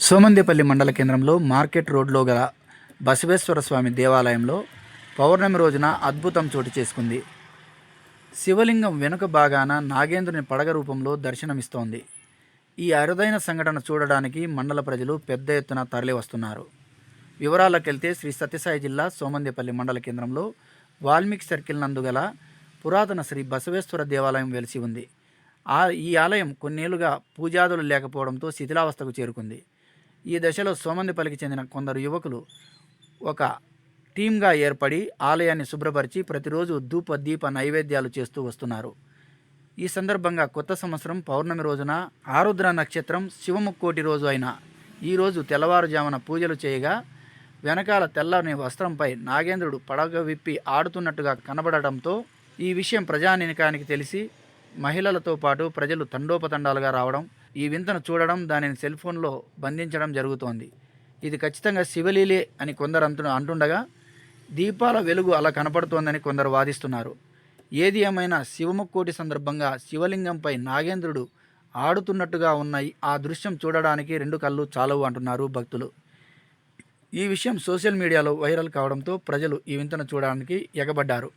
సోమందేపల్లి మండల కేంద్రంలో మార్కెట్ రోడ్లో గల బసవేశ్వర స్వామి దేవాలయంలో పౌర్ణమి రోజున అద్భుతం చోటు చేసుకుంది. శివలింగం వెనుక భాగాన నాగేంద్రుని పడగ రూపంలో దర్శనమిస్తోంది. ఈ అరుదైన సంఘటన చూడడానికి మండల ప్రజలు పెద్ద ఎత్తున తరలి వస్తున్నారు. వివరాల్లోకెళ్తే శ్రీ సత్యసాయి జిల్లా సోమందేపల్లి మండల కేంద్రంలో వాల్మీకి సర్కిల్ నందు గల పురాతన శ్రీ బసవేశ్వర దేవాలయం వెలిసి ఉంది. ఈ ఆలయం కొన్నేళ్లుగా పూజాదులు లేకపోవడంతో శిథిలావస్థకు చేరుకుంది. ఈ దశలో సోమందేపల్లికి చెందిన కొందరు యువకులు ఒక టీమ్గా ఏర్పడి ఆలయాన్ని శుభ్రపరిచి ప్రతిరోజు ధూప దీప నైవేద్యాలు చేస్తూ వస్తున్నారు. ఈ సందర్భంగా కొత్త సంవత్సరం పౌర్ణమి రోజున ఆరుద్ర నక్షత్రం శివముక్కోటి రోజు అయిన ఈరోజు తెల్లవారుజామున పూజలు చేయగా వెనకాల తెల్లని వస్త్రంపై నాగేంద్రుడు పడగ విప్పి ఆడుతున్నట్టుగా కనబడటంతో ఈ విషయం ప్రజానికానికి తెలిసి మహిళలతో పాటు ప్రజలు తండోపతండాలుగా రావడం, ఈ వింతను చూడడం, దానిని సెల్ ఫోన్లో బంధించడం జరుగుతోంది. ఇది ఖచ్చితంగా శివలీలే అని కొందరు అంటుండగా దీపాల వెలుగు అలా కనపడుతోందని కొందరు వాదిస్తున్నారు. ఏది ఏమైనా శివముక్కోటి సందర్భంగా శివలింగంపై నాగేంద్రుడు ఆడుతున్నట్టుగా ఉన్న ఆ దృశ్యం చూడడానికి రెండు కళ్ళు చాలవు అంటున్నారు భక్తులు. ఈ విషయం సోషల్ మీడియాలో వైరల్ కావడంతో ప్రజలు ఈ వింతను చూడడానికి ఎగబడ్డారు.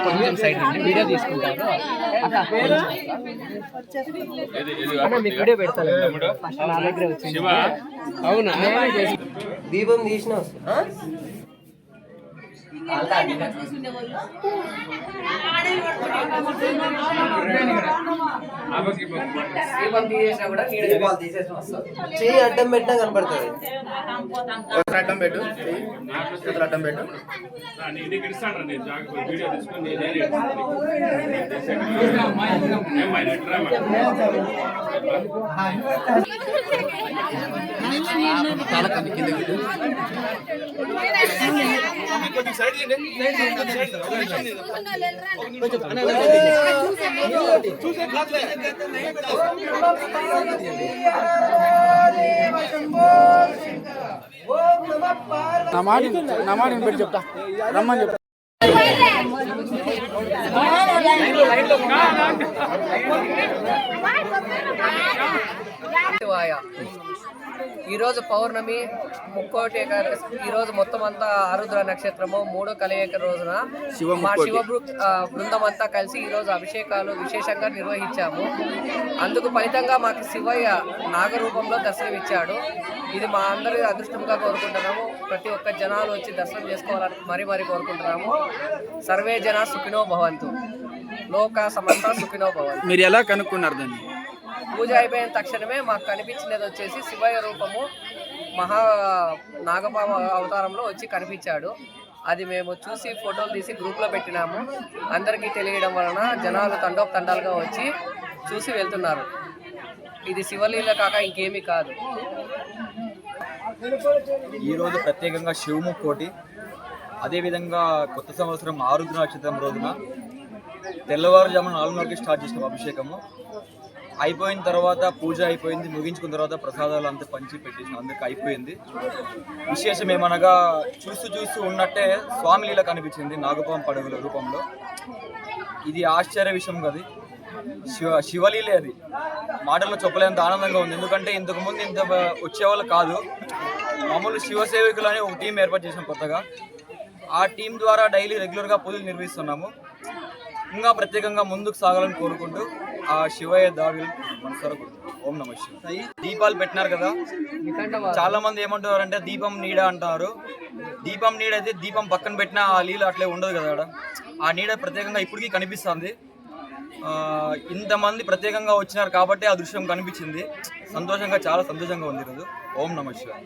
కొంచెం సైడ్ వీడియో తీసుకుంటారు. మీకు వీడియో పెడతాను. నా దగ్గర వచ్చింది. అవునా? దీపం తీసిన చెయ్యి అడ్డం పెట్టినా కనపడుతుంది. అడ్డం పెట్టు, అడ్డం పెట్టు. నా మాట పెట్టి చెప్తా, రమ్మని చెప్తా. ఈరోజు పౌర్ణమి, ముక్కోటి ఏకాదశి. ఈరోజు మొత్తం అంతా ఆరుద్ర నక్షత్రము, మూడో కలియక రోజున మా శివ బృందం అంతా కలిసి ఈరోజు అభిషేకాలు విశేషంగా నిర్వహించాము. అందుకు ఫలితంగా మాకు శివయ్య నాగరూపంలో దర్శనమిచ్చాడు. ఇది మా అందరి అదృష్టంగా కోరుకుంటున్నాము. ప్రతి ఒక్క జనాలు వచ్చి దర్శనం చేసుకోవాలని మరీ కోరుకుంటున్నాము. సర్వే జన సుఖినో భవంతు, లోక సమస్త సుఖినో భవంతు. మీరు ఎలా కనుక్కున్నారు దాన్ని? పూజ అయిపోయిన తక్షణమే మాకు కనిపించినది వచ్చేసి శివయ్య రూపము మహా నాగపామ అవతారంలో వచ్చి కనిపించాడు. అది మేము చూసి ఫోటోలు తీసి గ్రూప్లో పెట్టినాము. అందరికీ తెలియడం వలన జనాలు తండోపతండాలుగా వచ్చి చూసి వెళ్తున్నారు. ఇది శివలీల కాక ఇంకేమీ కాదు. ఈరోజు ప్రత్యేకంగా శివముక్కోటి, అదేవిధంగా కొత్త సంవత్సరం ఆరుద్ర నక్షత్రం రోజున తెల్లవారుజామున 4:30కి స్టార్ట్ చేసిన అభిషేకము అయిపోయిన తర్వాత పూజ అయిపోయింది. ముగించుకున్న తర్వాత ప్రసాదాలు అంతా పంచి పెట్టేసిన అందరికి అయిపోయింది. విశేషం ఏమనగా చూస్తూ ఉన్నట్టే స్వామి లీల కనిపించింది నాగపాం పడగల రూపంలో. ఇది ఆశ్చర్య విషయం కదా, శివలీలే. అది మాటల్లో చెప్పలేంత ఆనందంగా ఉంది. ఎందుకంటే ఇంతకుముందు ఇంత వచ్చేవాళ్ళు కాదు. మామూలు శివసేవకులు అని ఒక టీం ఏర్పాటు చేసాం కొత్తగా. ఆ టీం ద్వారా డైలీ రెగ్యులర్గా పూజలు నిర్వహిస్తున్నాము. ఇంకా ప్రత్యేకంగా ముందుకు సాగాలని కోరుకుంటూ ఆ శివయ్య దాడులు మనసరకు ఓం నమః శివాయ. దీపాలు పెట్టినారు కదా, చాలా మంది ఏమంటున్నారంటే దీపం నీడ అంటారు. దీపం నీడ అయితే దీపం పక్కన పెట్టినా ఆ లీల అట్లే ఉండదు కదా. ఆ నీడ ప్రత్యేకంగా ఇప్పటికీ కనిపిస్తుంది. ఇంతమంది ప్రత్యేకంగా వచ్చినారు కాబట్టి ఆ దృశ్యం కనిపించింది. చాలా సంతోషంగా ఉంది ఈరోజు. ఓం నమః శివాయ.